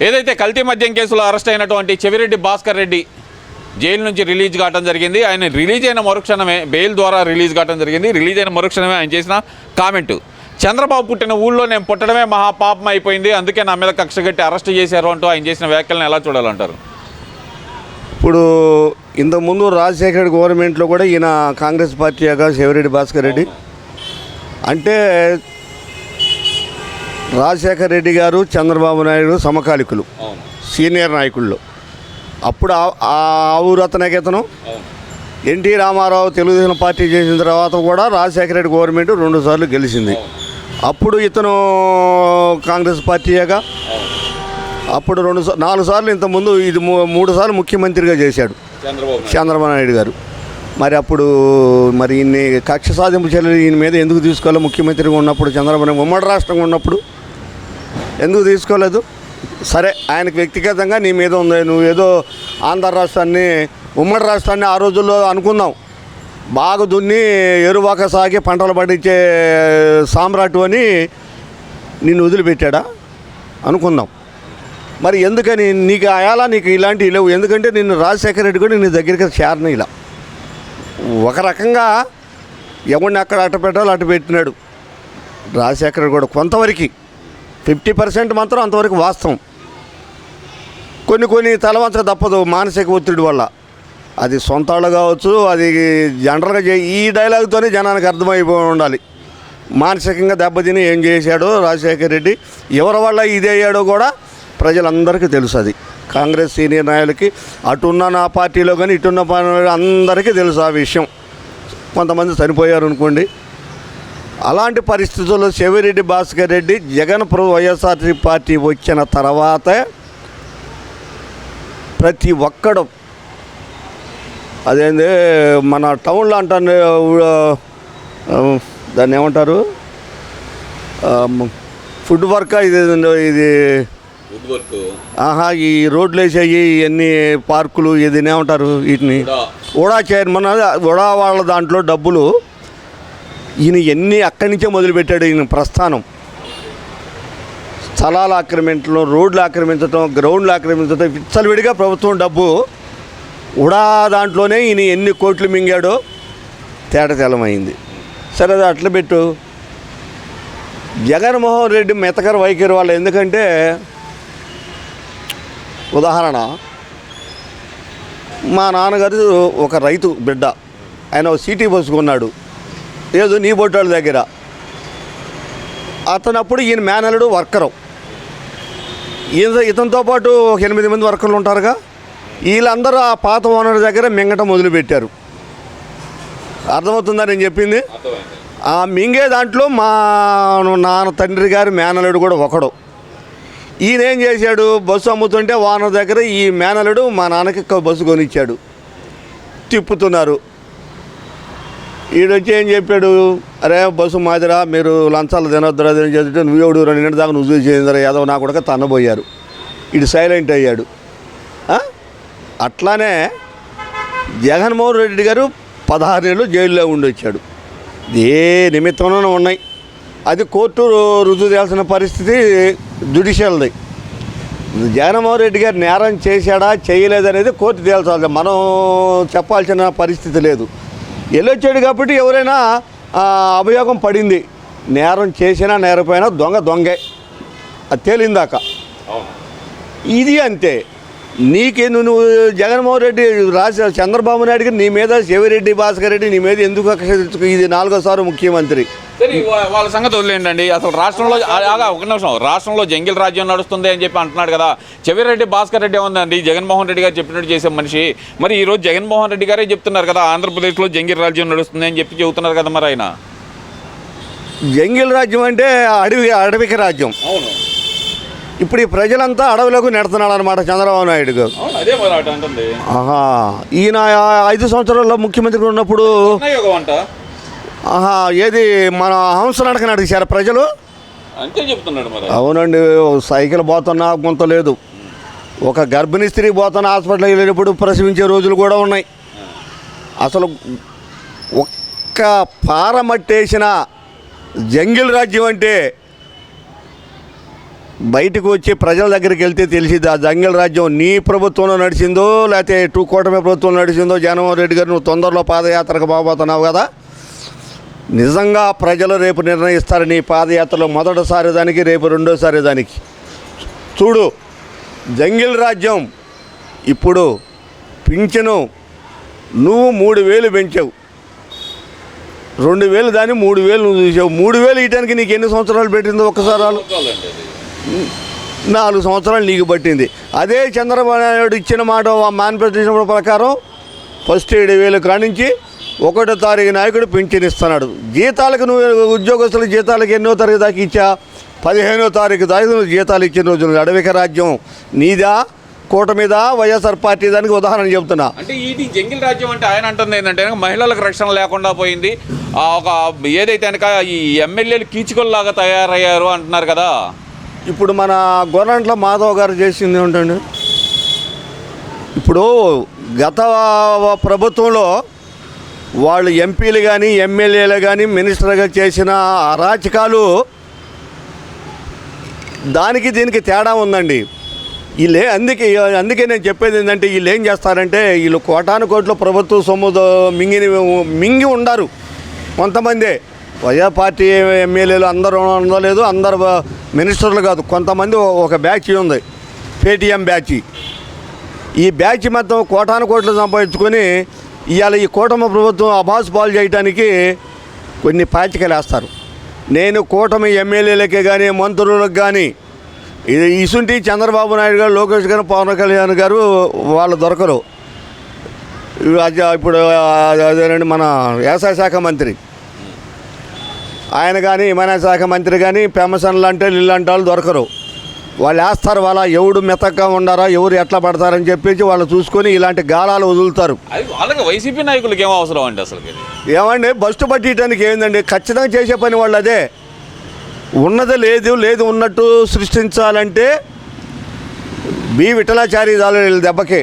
ఏదైతే కల్తీ మద్యం కేసులో అరెస్ట్ అయినటువంటి చెవిరెడ్డి భాస్కర్ రెడ్డి జైలు నుంచి రిలీజ్ కావడం జరిగింది. ఆయన రిలీజ్ అయిన మరుక్షణమే బెయిల్ ద్వారా రిలీజ్ కావడం జరిగింది. రిలీజ్ అయిన మరుక్షణమే ఆయన చేసిన కామెంటు, చంద్రబాబు పుట్టిన ఊళ్ళో నేను పుట్టడమే మహాపాపం అయిపోయింది, అందుకే నా మీద కక్ష కట్టి అరెస్ట్ చేశారు అంటూ ఆయన చేసిన వ్యాఖ్యలను ఎలా చూడాలంటారు? ఇప్పుడు ఇంతకుముందు రాజశేఖర గవర్నమెంట్లో కూడా ఈయన కాంగ్రెస్ పార్టీ చెవిరెడ్డి భాస్కర్ రెడ్డి అంటే రాజశేఖర రెడ్డి గారు చంద్రబాబు నాయుడు సమకాలికులు, సీనియర్ నాయకుల్లో. అప్పుడు ఆ ఊరు అతను ఎన్టీ రామారావు తెలుగుదేశం పార్టీ చేసిన తర్వాత కూడా రాజశేఖర రెడ్డి గవర్నమెంట్ 2 సార్లు గెలిచింది. అప్పుడు ఇతను కాంగ్రెస్ పార్టీగా అప్పుడు 4 సార్లు, ఇంతకుముందు ఇది 3 సార్లు ముఖ్యమంత్రిగా చేశాడు చంద్రబాబు నాయుడు గారు. మరి అప్పుడు ఇన్ని కక్ష సాధింపు చర్యలు ఈయన మీద ఎందుకు తీసుకోవాలి? ముఖ్యమంత్రిగా ఉన్నప్పుడు చంద్రబాబు ఉమ్మడి రాష్ట్రంగా ఉన్నప్పుడు ఎందుకు తీసుకోలేదు? సరే, ఆయనకు వ్యక్తిగతంగా నీ మీద ఉంది, నువ్వేదో ఆంధ్ర రాష్ట్రాన్ని ఉమ్మడి రాష్ట్రాన్ని ఆ రోజుల్లో అనుకుందాం బాగా దున్ని ఎరువాక సాగి పంటలు పండించే సామ్రాటు అని నిన్ను వదిలిపెట్టాడా అనుకుందాం. మరి ఎందుకని నీకు అయాలా నీకు ఇలాంటివి లేవు? ఎందుకంటే నిన్ను రాజశేఖర రెడ్డి కూడా నీ దగ్గరికి చేరన. ఇలా ఒక రకంగా ఎవరిని అక్కడ అట్ట పెట్టాలో అటు పెట్టినాడు రాజశేఖర రెడ్డి కూడా. కొంతవరకు 50% మాత్రం అంతవరకు వాస్తవం. కొన్ని తలవంచక తప్పదు మానసిక ఒత్తిడి వల్ల. అది సొంత వాళ్ళు కావచ్చు, అది జనరల్గా ఈ డైలాగ్తోనే జనానికి అర్థమైపోయి ఉండాలి. మానసికంగా దెబ్బతిని ఏం చేశాడో రాజశేఖర రెడ్డి, ఎవరి వల్ల ఇది అయ్యాడో కూడా ప్రజలందరికీ తెలుసు. అది కాంగ్రెస్ సీనియర్ నాయకులకి, అటున్న నా పార్టీలో కానీ ఇటున్న అందరికీ తెలుసు ఆ విషయం. కొంతమంది చనిపోయారు అనుకోండి. అలాంటి పరిస్థితుల్లో చెవిరెడ్డి భాస్కర్ రెడ్డి జగన్ వైఎస్ఆర్సీ పార్టీ వచ్చిన తర్వాత ప్రతి ఒక్కడు, అదేంది మన టౌన్లో అంటాను, దాన్ని ఏమంటారు, ఫుడ్ వర్క్ ఇది ఈ రోడ్లు వేసేవి ఇవన్నీ పార్కులు ఇది ఏమంటారు వీటిని, ఉడా చైర్మన్ ఉడా వాళ్ళ దాంట్లో డబ్బులు ఈయన ఎన్ని అక్కడి నుంచే మొదలుపెట్టాడు ఈయన ప్రస్థానం. స్థలాలు ఆక్రమించడం, రోడ్లు ఆక్రమించడం, గ్రౌండ్లు ఆక్రమించడం, విచ్చలవిడిగా ప్రభుత్వం డబ్బు ఉడా దాంట్లోనే ఈయన ఎన్ని కోట్లు మింగాడో తేటతెల్లమైంది. సరే, అది అట్లా పెట్టు. జగన్మోహన్ రెడ్డి మెతకర వైఖరి వాళ్ళు. ఎందుకంటే ఉదాహరణ, మా నాన్నగారు ఒక రైతు బిడ్డ, ఆయన ఒక సిటీ బస్సు కొన్నాడు ఏదో నీ బొట్టాళ్ళ దగ్గర. అతనప్పుడు ఈయన మేనలుడు వర్కరు, ఇతనితో పాటు ఒక 8 మంది వర్కర్లు ఉంటారుగా. వీళ్ళందరూ ఆ పాత ఓనర్ దగ్గర మింగటం మొదలుపెట్టారు. అర్థమవుతుందా నేను చెప్పింది? ఆ మింగే దాంట్లో మా నాన్న తండ్రి గారి మేనలుడు కూడా ఒకడు. ఈయన ఏం చేశాడు, బస్సు అమ్ముతుంటే ఓనర్ దగ్గర ఈ మేనలుడు మా నాన్నకి బస్సు కొనిచ్చాడు. తిప్పుతున్నారు. ఈడొచ్చి ఏం చెప్పాడు, అరే బస్సు మాదిరా, మీరు లంచాలు తినొద్దురా, చేస్తుంటే నువ్వేడు 2 గంటల దాకా నువ్వు చేయిందరా యాదవ్ నా కూడా తన్నబోయారు. ఇటు సైలెంట్ అయ్యాడు. అట్లానే జగన్మోహన్ రెడ్డి గారు 16 ఏళ్ళు జైల్లో ఉండొచ్చాడు. ఏ నిమిత్తంలోనే ఉన్నాయి, అది కోర్టు రుజువు చేయాల్సిన పరిస్థితి జ్యుడిషియల్ది. జగన్మోహన్ రెడ్డి గారు నేరం చేశాడా చేయలేదనేది కోర్టు తేల్చాలి, మనం చెప్పాల్సిన పరిస్థితి లేదు. వెళ్ళొచ్చాడు కాబట్టి ఎవరైనా అభియోగం పడింది. నేరం చేసినా నేరపోయినా దొంగే, అది తేలిందాక. ఇది అంతే. నువ్వు జగన్మోహన్ రెడ్డి చంద్రబాబు నాయుడు నీ మీద చెవిరెడ్డి భాస్కర్ రెడ్డి నీ మీద ఎందుకు ఇది 4వ సారి ముఖ్యమంత్రి. వాళ్ళ సంగతి వదిలేండి. అసలు రాష్ట్రంలో ఒక నిమిషం, రాష్ట్రంలో జంగిల్ రాజ్యం నడుస్తుంది అని చెప్పి అంటున్నాడు కదా. చెవిరెడ్డి భాస్కర్ రెడ్డి ఉందండి, జగన్మోహన్ రెడ్డి గారు చెప్పినట్టు చేసే మనిషి. మరి ఈరోజు జగన్మోహన్ రెడ్డి గారే చెప్తున్నారు కదా ఆంధ్రప్రదేశ్లో జంగిల్ రాజ్యం నడుస్తుంది అని చెప్పి చెబుతున్నారు కదా. మరి ఆయన జంగిల్ రాజ్యం అంటే అడవికి రాజ్యం. అవును, ఇప్పుడు ఈ ప్రజలంతా అడవిలోకి నెడుతున్నాడు అనమాట చంద్రబాబు నాయుడు గారు. ఈయన 5 సంవత్సరాల్లో ముఖ్యమంత్రి ఉన్నప్పుడు ఏది మన హంస నడకని అడిగారు ప్రజలు అంతే చెప్తున్నాడు. అవునండి, సైకిల్ పోతున్నా కొంత లేదు, ఒక గర్భిణీ స్త్రీ పోతున్న హాస్పిటల్కి వెళ్ళినప్పుడు ప్రసవించే రోజులు కూడా ఉన్నాయి. అసలు ఒక్క పారమట్టేసిన జంగిల్ రాజ్యం అంటే బయటకు వచ్చి ప్రజల దగ్గరికి వెళ్తే తెలిసిద్ది ఆ జంగల్ రాజ్యం నీ ప్రభుత్వంలో నడిచిందో లేకపోతే కూటమి ప్రభుత్వంలో నడిచిందో. జగన్మోహన్ రెడ్డి గారు నువ్వు తొందరలో పాదయాత్రకు పోబోతున్నావు కదా. నిజంగా ప్రజలు రేపు నిర్ణయిస్తారు నీ పాదయాత్రలో మొదటిసారి దానికి, రేపు రెండోసారి దానికి. చూడు, జంగిల్ రాజ్యం ఇప్పుడు పింఛను నువ్వు 3,000 పెంచావు, 2,000 దాన్ని 3,000 నువ్వు చూసావు. 3,000 ఇవ్వడానికి నీకు ఎన్ని సంవత్సరాలు పెట్టిందో ఒక్కసారి 4 సంవత్సరాలు నీకు పట్టింది. అదే చంద్రబాబు నాయుడు ఇచ్చిన మాట మేనిఫెస్టేషన్ ప్రకారం ఫస్ట్ 7,000 కానించి 1వ తారీఖు నాయకుడు పింఛన్ ఇస్తున్నాడు. జీతాలకు నువ్వు ఉద్యోగస్తుల జీతాలకు ఎన్నో తారీఖు దాకా ఇచ్చా? 15వ తారీఖు దాకా నువ్వు జీతాలు ఇచ్చిన రోజులు. అడవిక రాజ్యం నీదా కూటమిదా వైఎస్ఆర్ పార్టీ? దానికి ఉదాహరణ చెబుతున్నా. అంటే ఈ జంగిల్ రాజ్యం అంటే ఆయన అంటుంది ఏంటంటే మహిళలకు రక్షణ లేకుండా పోయింది, ఒక ఏదైతే కనుక ఈ ఎమ్మెల్యేలు కీచుకొల్లాగా తయారయ్యారు అంటున్నారు కదా. ఇప్పుడు మన గొర్రంట్ల మాధవ్ గారు చేసింది ఏమిటండి? ఇప్పుడు గత ప్రభుత్వంలో వాళ్ళు ఎంపీలు కానీ ఎమ్మెల్యేలు కానీ మినిస్టర్గా చేసిన అరాచకాలు దానికి దీనికి తేడా ఉందండి. అందుకే నేను చెప్పేది ఏంటంటే వీళ్ళు ఏం చేస్తారంటే వీళ్ళు కోటాను కోట్ల ప్రభుత్వ సొమ్ము మింగి ఉండారు కొంతమందే. వైఎస్ఆర్ పార్టీ ఎమ్మెల్యేలు అందరూ ఉండలేదు, అందరు మినిస్టర్లు కాదు, కొంతమంది ఒక బ్యాచ్ ఉంది, పేటీఎం బ్యాచ్. ఈ బ్యాచ్ మొత్తం కోటాను కోట్లు సంపాదించుకొని ఇవాళ ఈ కూటమి ప్రభుత్వం అబాస్ పాలు చేయడానికి కొన్ని పాచికలు వేస్తారు. నేను కూటమి ఎమ్మెల్యేలకే కానీ మంత్రులకు కానీ ఇసుంటి చంద్రబాబు నాయుడు గారు, లోకేష్ గారు, పవన్ కళ్యాణ్ గారు వాళ్ళు దొరకరు. ఇప్పుడు అదేనండి మన వ్యవసాయ శాఖ మంత్రి ఆయన కానీ, విమానయాన శాఖ మంత్రి కానీ పెన్షన్ లాంటి ఇల్లంటే వాళ్ళు దొరకరు. వాళ్ళు వేస్తారు, వాళ్ళ ఎవడు మెత్తగా ఉండారా, ఎవరు ఎట్లా పడతారని చెప్పేసి వాళ్ళు చూసుకొని ఇలాంటి గాలాలు వదులుతారు. వాళ్ళకి వైసీపీ నాయకులకి ఏమో అవసరం అండి అసలు ఏమండి? బస్టు పట్టియడానికి ఏందండి? ఖచ్చితంగా చేసే పని వాళ్ళు అదే. ఉన్నది లేదు ఉన్నట్టు సృష్టించాలంటే విఠలాచారి చాలు వీళ్ళ దెబ్బకి.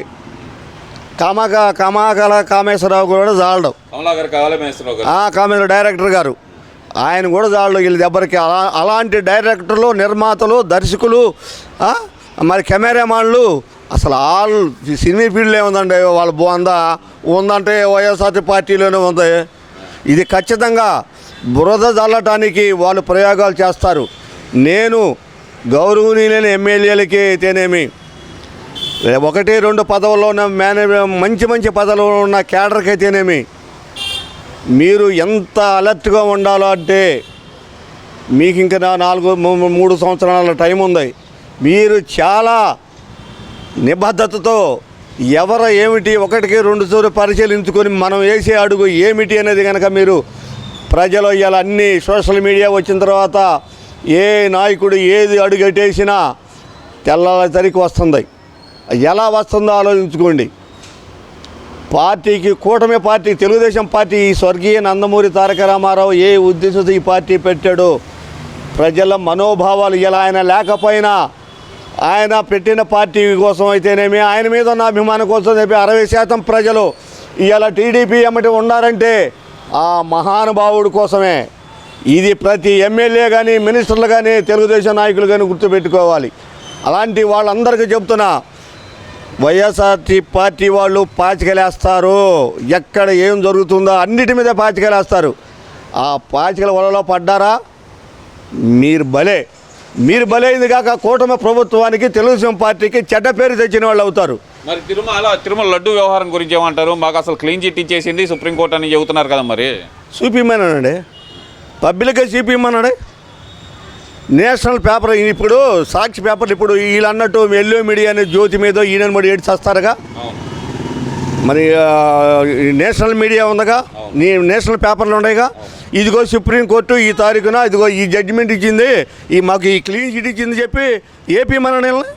కామేశ్వరరావు కూడా చాలడం, కామేశ్వర డైరెక్టర్ గారు ఆయన కూడా చాలడం వీళ్ళ దెబ్బకి. అలాంటి డైరెక్టర్లు, నిర్మాతలు, దర్శకులు, మరి కెమెరామాన్లు అసలు వాళ్ళు సినీ ఫీల్డ్లో ఏముందండి? వాళ్ళు ఉందంటే వైఎస్ఆర్ పార్టీలోనే ఉంది. ఇది ఖచ్చితంగా బురద చల్లటానికి వాళ్ళు ప్రయోగాలు చేస్తారు. నేను గౌరవనీయులైన ఎమ్మెల్యేలకి అయితేనేమి, 1-2 పదవుల్లో ఉన్న మంచి పదవుల్లో ఉన్న క్యాడర్కి అయితేనేమి, మీరు ఎంత అలర్ట్గా ఉండాలో అంటే మీకు ఇంకా 3 సంవత్సరాల టైం ఉంది. మీరు చాలా నిబద్ధతతో ఏమిటి 1-2 సార్లు పరిశీలించుకొని మనం వేసే అడుగు ఏమిటి అనేది కనుక మీరు ప్రజలు ఇవాళ అన్ని సోషల్ మీడియా వచ్చిన తర్వాత ఏ నాయకుడు ఏది అడుగెట్టేసినా తెల్లతరికి వస్తుంది. ఎలా వస్తుందో ఆలోచించుకోండి. పార్టీకి, కూటమి పార్టీ, తెలుగుదేశం పార్టీ, ఈ స్వర్గీయ నందమూరి తారక రామారావు ఏ ఉద్దేశంతో ఈ పార్టీ పెట్టాడో ప్రజల మనోభావాలు ఇలా ఆయన లేకపోయినా ఆయన పెట్టిన పార్టీ కోసం అయితేనేమి, ఆయన మీద ఉన్న అభిమానం కోసం చెప్పి 60% ప్రజలు ఇవాళ టీడీపీ ఎమ్మటి ఉన్నారంటే ఆ మహానుభావుడు కోసమే. ఇది ప్రతి ఎమ్మెల్యే కానీ, మినిస్టర్లు కానీ, తెలుగుదేశం నాయకులు కానీ గుర్తుపెట్టుకోవాలి. అలాంటి వాళ్ళందరికీ చెప్తున్నా, వైఎస్ఆర్టీ పార్టీ వాళ్ళు పాచికలేస్తారు. ఎక్కడ ఏం జరుగుతుందో అన్నిటి మీద పాచికలేస్తారు. ఆ పాచికల వలలో పడ్డారా మీరు బలైంది కాక కూటమి ప్రభుత్వానికి, తెలుగుదేశం పార్టీకి చెడ్డ పేరు తెచ్చిన వాళ్ళు అవుతారు. మరి తిరుమల లడ్డు వ్యవహారం గురించి ఏమంటారు? మాకు అసలు క్లీన్ చిట్ ఇచ్చేసింది సుప్రీంకోర్టు అని చెబుతున్నారు కదా. మరి చూపిమన్నానండి, పబ్లిక్గా చూపిమన్నాడు. నేషనల్ పేపర్ ఇప్పుడు సాక్షి పేపర్లు ఇప్పుడు వీళ్ళు అన్నట్టు ఎల్లో మీడియా అనే జ్యోతి మీద ఈయన మరి ఏడ్చి వస్తారుగా. మరి నేషనల్ మీడియా ఉందిగా, నేషనల్ పేపర్లు ఉన్నాయిగా. ఇదిగో సుప్రీంకోర్టు ఈ తారీఖున ఇదిగో ఈ జడ్జిమెంట్ ఇచ్చింది, మాకు ఈ క్లీన్ చిట్ ఇచ్చింది చెప్పి ఏపీ మననండి.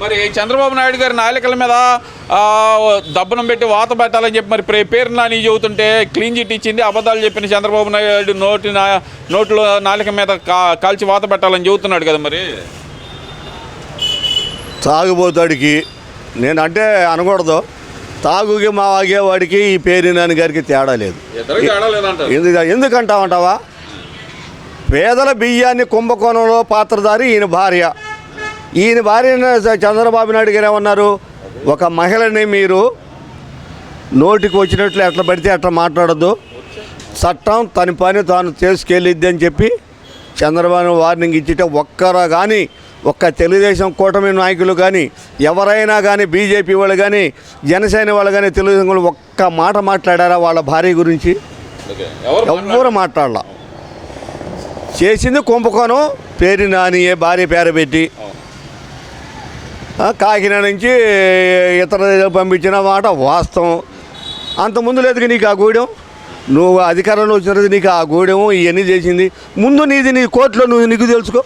మరి చంద్రబాబు నాయుడు గారి నాయకుల మీద దబ్బనం పెట్టి వాత పెట్టాలని చెప్పి మరి పేరున నీ చెబుతుంటే క్లీన్ చిట్ ఇచ్చింది, అబద్ధాలు చెప్పిన చంద్రబాబు నాయుడు నోట్లో నాలుక మీద కాల్చి వాత పెట్టాలని చెబుతున్నాడు కదా. మరి తాగుబోతాడికి నేను అంటే అనకూడదు, తాగుకి మా ఆగేవాడికి ఈ పేరు నాని గారికి తేడా లేదు. ఎందుకంటావంటావా? పేదల బియ్యాన్ని కుంభకోణంలో పాత్రధారి ఈయన భార్య. ఈయన భార్యను చంద్రబాబు నాయుడు గారు ఏమన్నారు, ఒక మహిళని మీరు నోటికి వచ్చినట్లు ఎట్లా పడితే అట్లా మాట్లాడద్దు, చట్టం తన పని తాను చేసుకెళ్ళిద్ది అని చెప్పి చంద్రబాబు వార్నింగ్ ఇచ్చితే ఒక్కరా కానీ, ఒక్క తెలుగుదేశం కూటమి నాయకులు కానీ, ఎవరైనా కానీ, బీజేపీ వాళ్ళు కానీ, జనసేన వాళ్ళు కానీ, తెలుగుదేశం వాళ్ళు ఒక్క మాట మాట్లాడారా వాళ్ళ భార్య గురించి? ఎవ్వరు మాట్లాడాల. చేసింది కుంభకోణం, పేరు నానియే భార్య పేర పెట్టి కాకినాడ నుంచి ఇతర దేశాలకు పంపించిన మాట వాస్తవం. అంతకుముందు లేదు నీకు ఆ గూడెం, నువ్వు అధికారంలో వచ్చిన రోజు నీకు ఆ గూడెం ఇవన్నీ చేసింది. ముందు నీ కోర్టులో నీకు తెలుసుకో.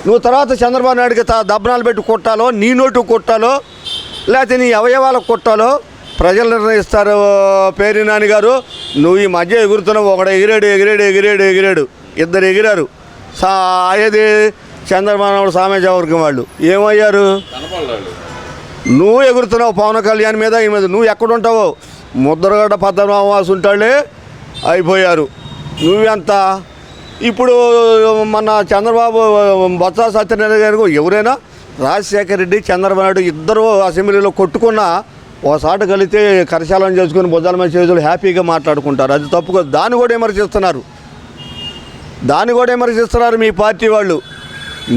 నువ్వు తర్వాత చంద్రబాబు నాయుడికి దబ్బనాలు పెట్టి కొట్టాలో, నీ నోటు కొట్టాలో, లేకపోతే నీ అవయవాలకు కొట్టాలో ప్రజలు నిర్ణయిస్తారు. పేరు నాని గారు, నువ్వు ఈ మధ్య ఎగురుతున్నావు, ఒకడు ఎగిరాడు, ఇద్దరు ఎగిరారు. అయ్యేది చంద్రబాబు నాయుడు సామాజిక వాళ్ళు ఏమయ్యారు? నువ్వు ఎగురుతున్నావు పవన్ కళ్యాణ్ మీద, ఈ మీద నువ్వు ఎక్కడుంటావో ముద్రగడ్డ పద్మనాభవాసు ఉంటాడే అయిపోయారు. నువ్వెంత ఇప్పుడు మన చంద్రబాబు బొత్స సత్యనారాయణ గారు ఎవరైనా రాజశేఖర రెడ్డి చంద్రబాబు నాయుడు ఇద్దరు అసెంబ్లీలో కొట్టుకున్నా ఓసారి కలిస్తే కరశాలం చేసుకుని బుద్ధాల మీద చేతులు హ్యాపీగా మాట్లాడుకుంటారు. అది తప్పు కాదు. దాన్ని కూడా విమర్శిస్తున్నారు మీ పార్టీ వాళ్ళు.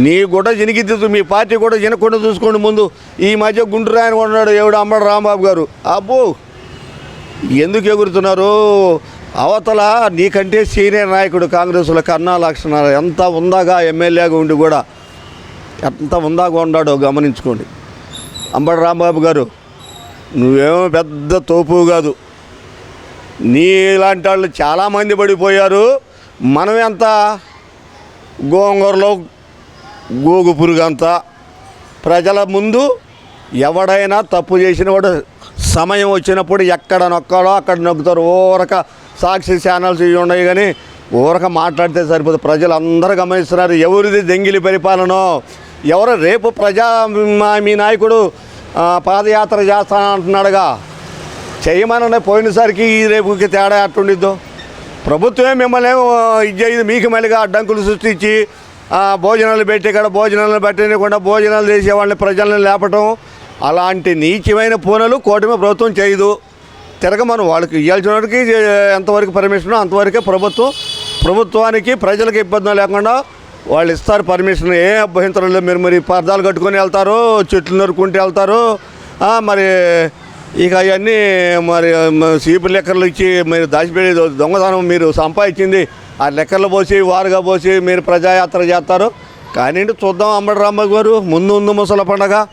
నీ కూడా జనిగిద్దు, మీ పార్టీ కూడా జనకుండా చూసుకోండి. ముందు ఈ మధ్య గుంటూరు ఆయన ఉన్నాడు ఎవడు అంబడి రాంబాబు గారు, అబ్బో ఎందుకు ఎగురుతున్నారు? అవతల నీకంటే సీనియర్ నాయకుడు కాంగ్రెస్లో కన్నా లక్షణాలు ఎంత ఉందాగా ఎమ్మెల్యేగా ఉండి కూడా ఎంత ఉందాగా ఉన్నాడో గమనించుకోండి. అంబడి రాంబాబు గారు, నువ్వేమో పెద్ద తోపు కాదు. నీలాంటి వాళ్ళు చాలామంది పడిపోయారు. మనం ఎంత గోంగూరలో గోగు పురుగంతా. ప్రజల ముందు ఎవడైనా తప్పు చేసిన వాడు సమయం వచ్చినప్పుడు ఎక్కడ నొక్కాలో అక్కడ నొక్కుతారు. ఊరక సాక్షి ఛానల్స్ ఇవి ఉన్నాయి కానీ ఊరక మాట్లాడితే సరిపోతుంది. ప్రజలు అందరూ గమనిస్తున్నారు ఎవరిది దెంగిలి పరిపాలన. ఎవరు రేపు మీ నాయకుడు పాదయాత్ర చేస్తానంటున్నాడుగా, చేయమని పోయినసరికి ఈ రేపుకి తేడా అట్టుండిద్దో. ప్రభుత్వమే మిమ్మల్ని ఇది చేయదు, మీకు మళ్ళీగా అడ్డంకులు సృష్టించి భోజనాలు పెట్టి ఇక్కడ భోజనాలు పెట్టకుండా భోజనాలు చేసే వాళ్ళని ప్రజల్ని లేపటం, అలాంటి నీచమైన పనులు కూటమి ప్రభుత్వం చేయదు. మనం వాళ్ళకి ఇవ్వాల్సిన వాడికి ఎంతవరకు పర్మిషన్ అంతవరకే ప్రభుత్వానికి ప్రజలకు ఇబ్బంది లేకుండా వాళ్ళు ఇస్తారు పర్మిషన్. ఏం అభ్యంతరం లేదు. మీరు మరి పర్దాలు కట్టుకొని వెళ్తారు, చెట్లు నరుకుంటూ వెళ్తారు. మరి ఇక అవన్నీ మరి సీపు లెక్కర్లు ఇచ్చి మీరు దాచిపెట్టి దొంగతనం మీరు సంపాదించింది ఆ లెక్కర్లు పోసి వారుగా పోసి మీరు ప్రజాయాత్ర చేస్తారు. కానీ చూద్దాం అంబడి రాంబాబు గారు, ముందు ముసల పండగ.